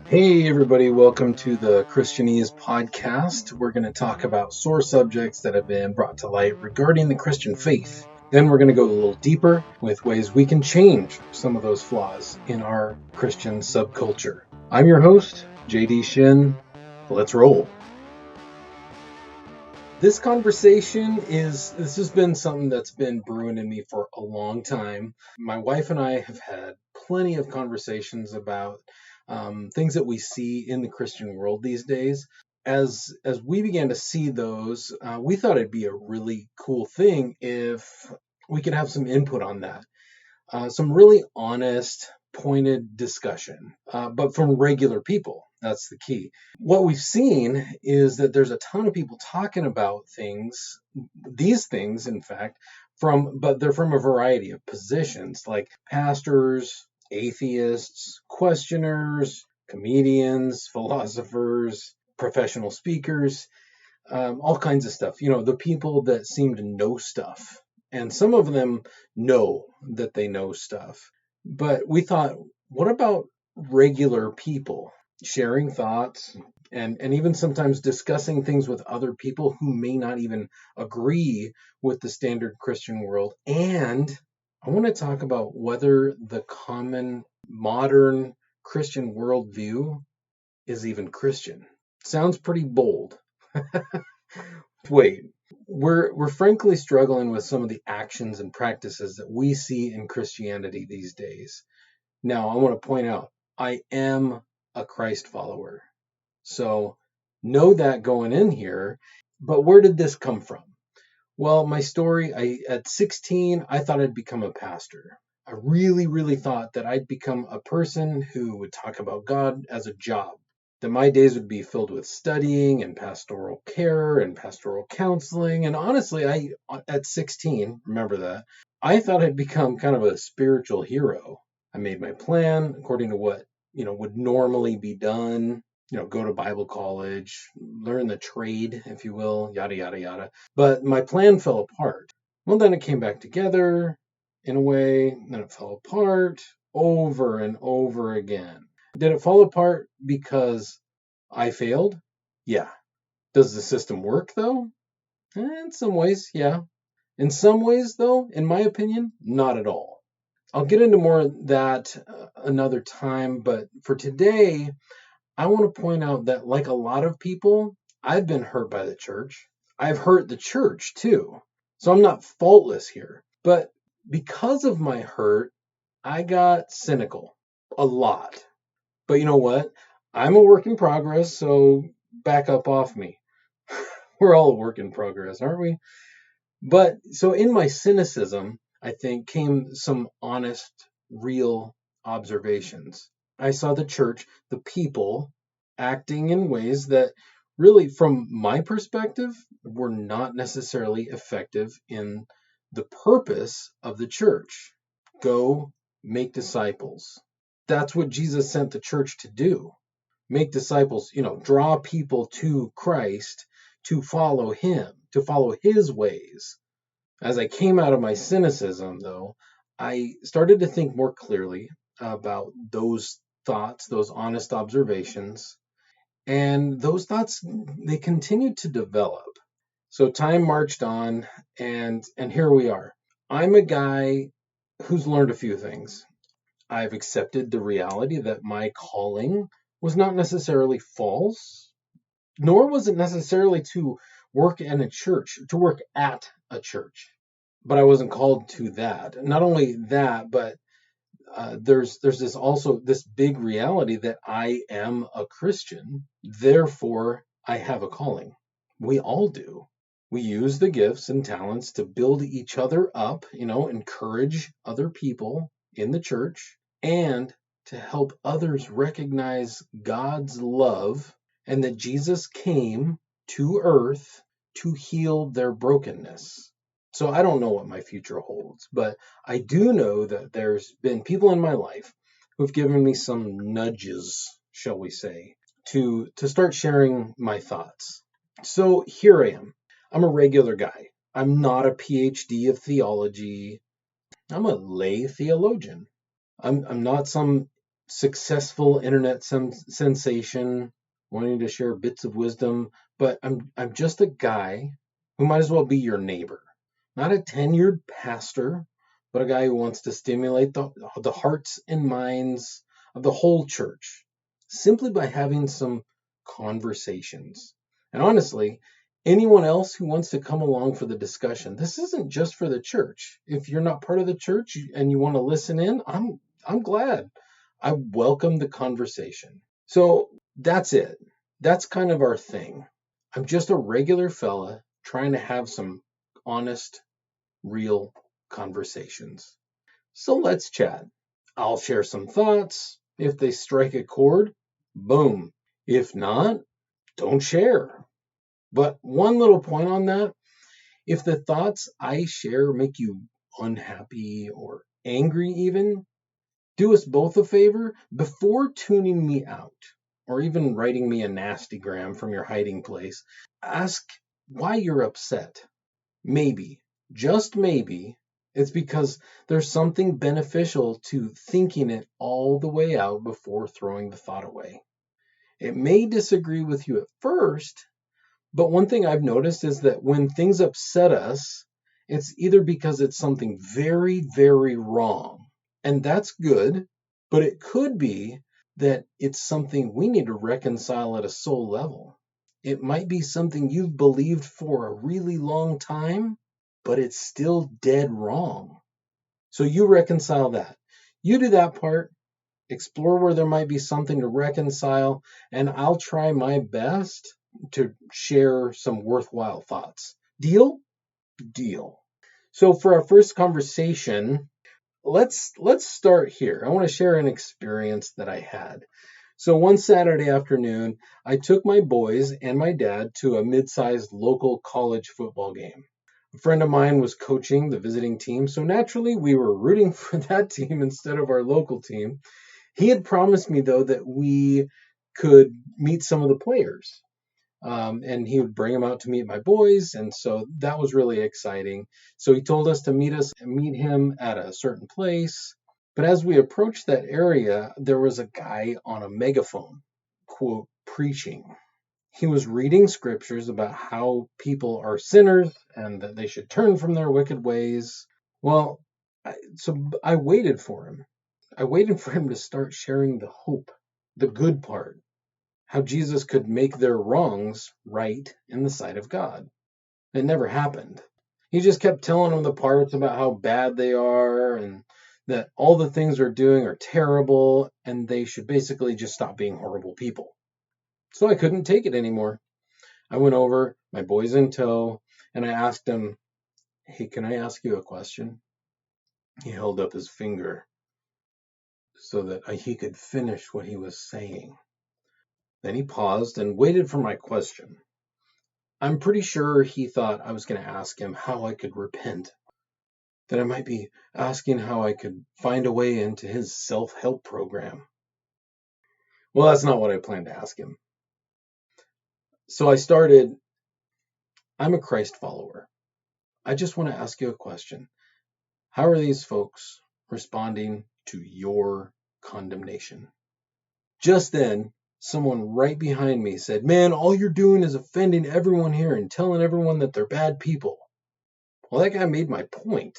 Hey everybody, welcome to the Christianese podcast. We're going to talk about sore subjects that have been brought to light regarding the Christian faith. Then we're going to go a little deeper with ways we can change some of those flaws in our Christian subculture. I'm your host, JD Shin. Let's roll. This has been something that's been brewing in me for a long time. My wife and I have had plenty of conversations about things that we see in the Christian world these days. As we began to see those, we thought it'd be a really cool thing if we could have some input on that. Some really honest, pointed discussion, but from regular people. That's the key. What we've seen is that there's a ton of people talking about these things, in fact, but they're from a variety of positions, like pastors, atheists, questioners, comedians, philosophers, professional speakers, all kinds of stuff. The people that seem to know stuff. And some of them know that they know stuff. But we thought, what about regular people sharing thoughts and even sometimes discussing things with other people who may not even agree with the standard Christian world? And I want to talk about whether the common modern Christian worldview is even Christian. Sounds pretty bold. Wait, we're frankly struggling with some of the actions and practices that we see in Christianity these days. Now, I want to point out, I am a Christ follower. So know that going in here. But where did this come from? Well, my story, at 16, I thought I'd become a pastor. I really, really thought that I'd become a person who would talk about God as a job, that my days would be filled with studying and pastoral care and pastoral counseling. And honestly, at 16, remember that, I thought I'd become kind of a spiritual hero. I made my plan according to what, would normally be done, go to Bible college, learn the trade, if you will, yada, yada, yada. But my plan fell apart. Well, then it came back together in a way, then it fell apart over and over again. Did it fall apart because I failed? Yeah. Does the system work though? In some ways, yeah. In some ways, though, in my opinion, not at all. I'll get into more of that another time, but for today, I want to point out that, like a lot of people, I've been hurt by the church. I've hurt the church too. So I'm not faultless here. But because of my hurt, I got cynical a lot. But you know what? I'm a work in progress, so back up off me. We're all a work in progress, aren't we? But so in my cynicism, I think, came some honest, real observations. I saw the church, the people, acting in ways that really, from my perspective, were not necessarily effective in the purpose of the church. Go make disciples. That's what Jesus sent the church to do. Make disciples, draw people to Christ, to follow him, to follow his ways. As I came out of my cynicism, though, I started to think more clearly about those thoughts, those honest observations, and those thoughts, they continued to develop. So time marched on, and here we are. I'm a guy who's learned a few things. I've accepted the reality that my calling was not necessarily false, nor was it necessarily to work in a church, to work at a church. But I wasn't called to that. Not only that, but there's this big reality that I am a Christian. Therefore, I have a calling. We all do. We use the gifts and talents to build each other up, encourage other people in the church, and to help others recognize God's love and that Jesus came to earth to heal their brokenness. So I don't know what my future holds, but I do know that there's been people in my life who've given me some nudges, shall we say, to start sharing my thoughts. So here I am. I'm a regular guy. I'm not a PhD of theology. I'm a lay theologian. I'm not some successful internet sensation, wanting to share bits of wisdom, but I'm just a guy who might as well be your neighbor. Not a tenured pastor, but a guy who wants to stimulate the hearts and minds of the whole church simply by having some conversations. And honestly, anyone else who wants to come along for the discussion, this isn't just for the church. If you're not part of the church and you want to listen in, I'm glad. I welcome the conversation. So that's it. That's kind of our thing. I'm just a regular fella trying to have some honest, real conversations. So let's chat. I'll share some thoughts. If they strike a chord, boom. If not, don't share. But one little point on that, if the thoughts I share make you unhappy or angry even, do us both a favor. Before tuning me out or even writing me a nasty gram from your hiding place, ask why you're upset. Maybe, just maybe, it's because there's something beneficial to thinking it all the way out before throwing the thought away. It may disagree with you at first, but one thing I've noticed is that when things upset us, it's either because it's something very, very wrong, and that's good, but it could be that it's something we need to reconcile at a soul level. It might be something you've believed for a really long time, but it's still dead wrong. So you reconcile that. You do that part, explore where there might be something to reconcile, and I'll try my best to share some worthwhile thoughts. Deal? Deal. So for our first conversation, let's start here. I want to share an experience that I had. So one Saturday afternoon, I took my boys and my dad to a mid-sized local college football game. A friend of mine was coaching the visiting team, so naturally we were rooting for that team instead of our local team. He had promised me, though, that we could meet some of the players. And he would bring them out to meet my boys, and so that was really exciting. So he told us to meet him at a certain place. But as we approached that area, there was a guy on a megaphone, quote, preaching. He was reading scriptures about how people are sinners and that they should turn from their wicked ways. Well, so I waited for him. I waited for him to start sharing the hope, the good part, how Jesus could make their wrongs right in the sight of God. It never happened. He just kept telling them the parts about how bad they are and that all the things they're doing are terrible and they should basically just stop being horrible people. So I couldn't take it anymore. I went over, my boys in tow, and I asked him, "Hey, can I ask you a question?" He held up his finger so that he could finish what he was saying. Then he paused and waited for my question. I'm pretty sure he thought I was going to ask him how I could repent, that I might be asking how I could find a way into his self-help program. Well, that's not what I planned to ask him. So I started, I'm a Christ follower. I just want to ask you a question. How are these folks responding to your condemnation? Just then, someone right behind me said, "Man, all you're doing is offending everyone here and telling everyone that they're bad people." Well, that guy made my point.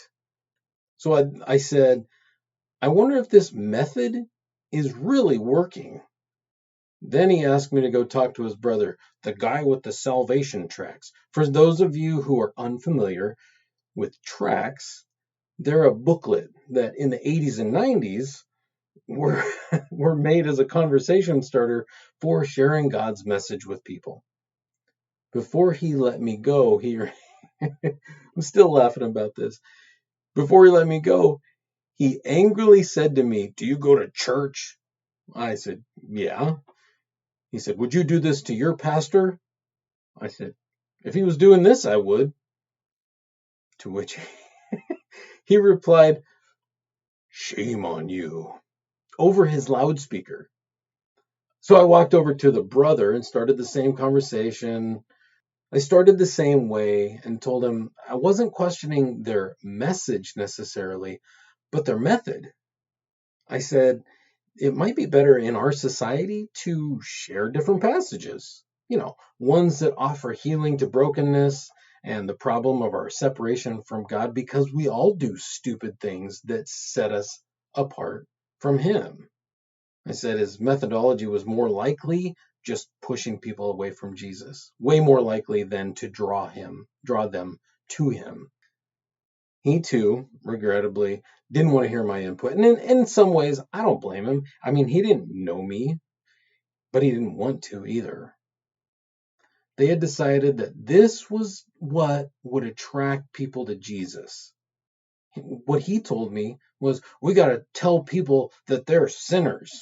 So I said, "I wonder if this method is really working." Then he asked me to go talk to his brother, the guy with the salvation tracts. For those of you who are unfamiliar with tracts, they're a booklet that in the 80s and 90s were, were made as a conversation starter for sharing God's message with people. Before he let me go, I'm still laughing about this. Before he let me go, he angrily said to me, "Do you go to church?" I said, "Yeah." He said, "Would you do this to your pastor?" I said, "If he was doing this, I would." To which he replied, "Shame on you," over his loudspeaker. So I walked over to the brother and started the same conversation. I started the same way and told him I wasn't questioning their message necessarily, but their method. I said, it might be better in our society to share different passages, ones that offer healing to brokenness and the problem of our separation from God, because we all do stupid things that set us apart from Him. I said his methodology was more likely just pushing people away from Jesus, way more likely than to draw them to Him. He too, regrettably, didn't want to hear my input. And in some ways, I don't blame him. I mean, he didn't know me, but he didn't want to either. They had decided that this was what would attract people to Jesus. What he told me was, we got to tell people that they're sinners.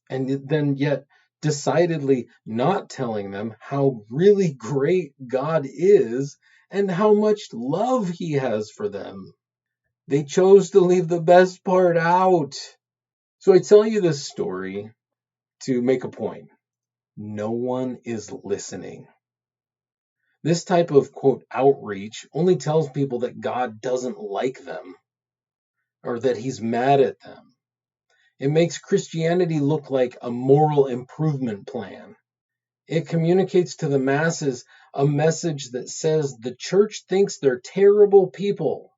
And then yet decidedly not telling them how really great God is and how much love He has for them. They chose to leave the best part out. So I tell you this story to make a point. No one is listening. This type of, quote, outreach only tells people that God doesn't like them or that He's mad at them. It makes Christianity look like a moral improvement plan. It communicates to the masses a message that says the church thinks they're terrible people.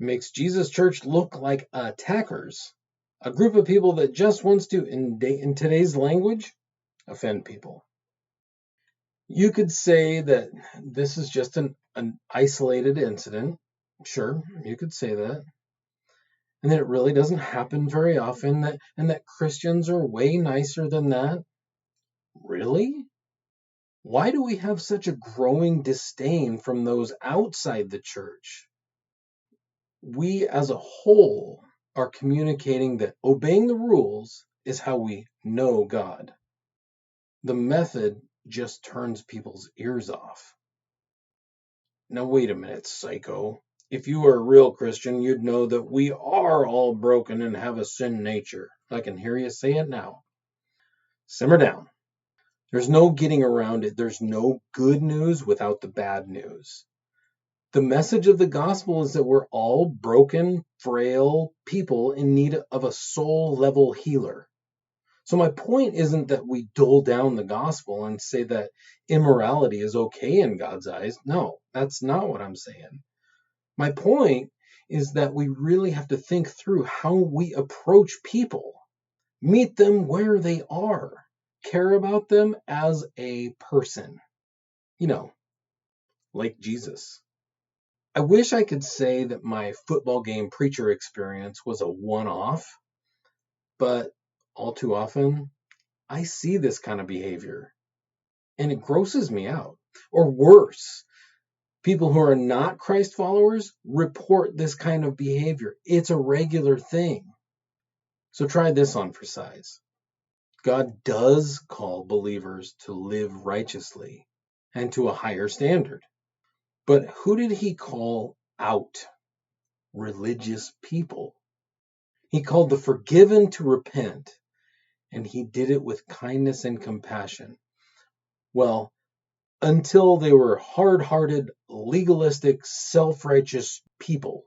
It makes Jesus' church look like attackers, a group of people that just wants to, in today's language, offend people. You could say that this is just an isolated incident. Sure, you could say that. And that it really doesn't happen very often, and that Christians are way nicer than that. Really? Why do we have such a growing disdain from those outside the church? We as a whole are communicating that obeying the rules is how we know God. The method just turns people's ears off. Now, wait a minute, psycho. If you were a real Christian, you'd know that we are all broken and have a sin nature. I can hear you say it now. Simmer down. There's no getting around it. There's no good news without the bad news. The message of the gospel is that we're all broken, frail people in need of a soul-level healer. So my point isn't that we dull down the gospel and say that immorality is okay in God's eyes. No, that's not what I'm saying. My point is that we really have to think through how we approach people, meet them where they are, care about them as a person, like Jesus. I wish I could say that my football game preacher experience was a one-off, but all too often, I see this kind of behavior, and it grosses me out. Or worse, people who are not Christ followers report this kind of behavior. It's a regular thing. So try this on for size. God does call believers to live righteously and to a higher standard. But who did He call out? Religious people. He called the forgiven to repent, and He did it with kindness and compassion. Well, until they were hard-hearted, legalistic, self-righteous people.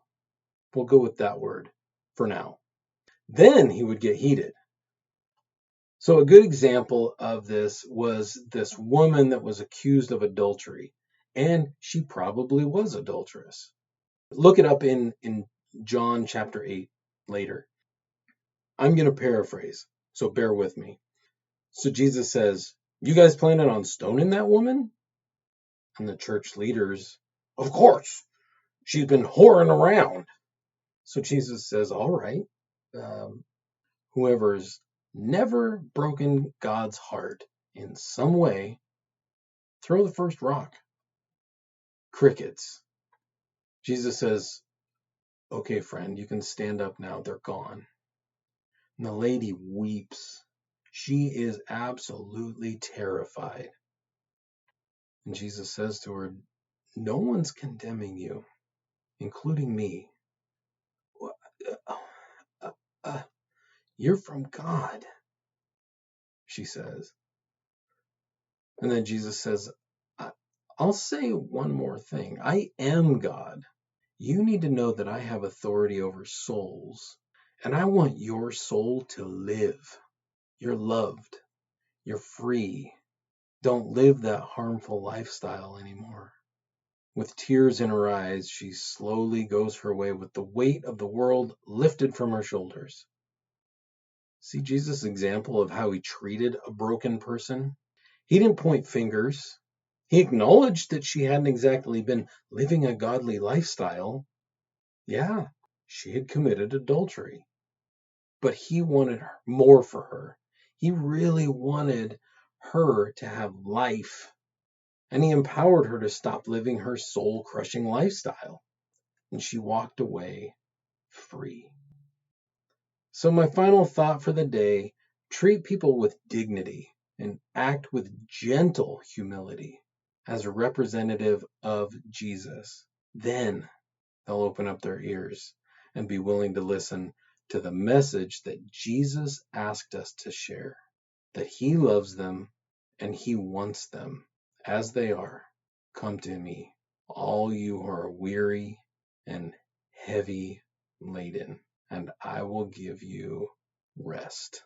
We'll go with that word for now. Then He would get heated. So a good example of this was this woman that was accused of adultery, and she probably was adulterous. Look it up in John chapter 8 later. I'm going to paraphrase, so bear with me. So Jesus says, "You guys planning on stoning that woman?" And the church leaders, "Of course, she's been whoring around." So Jesus says, "All right, whoever's never broken God's heart in some way, throw the first rock." Crickets. Jesus says, "Okay, friend, you can stand up now. They're gone." And the lady weeps. She is absolutely terrified. And Jesus says to her, "No one's condemning you, including me. You're from God," she says. And then Jesus says, "I'll say one more thing. I am God. You need to know that I have authority over souls, And I want your soul to live. You're loved. You're free. Don't live that harmful lifestyle anymore. With tears in her eyes, she slowly goes her way with the weight of the world lifted from her shoulders. See Jesus' example of how he treated a broken person? He didn't point fingers. He acknowledged that she hadn't exactly been living a godly lifestyle. Yeah, she had committed adultery. But he wanted more for her. He really wanted her to have life. And he empowered her to stop living her soul-crushing lifestyle. And she walked away free. So my final thought for the day, treat people with dignity and act with gentle humility as a representative of Jesus. Then they'll open up their ears and be willing to listen to the message that Jesus asked us to share, that he loves them and he wants them as they are. Come to me, all you who are weary and heavy laden, and I will give you rest.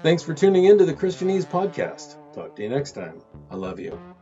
Thanks for tuning in to the Christianese podcast. Talk to you next time. I love you.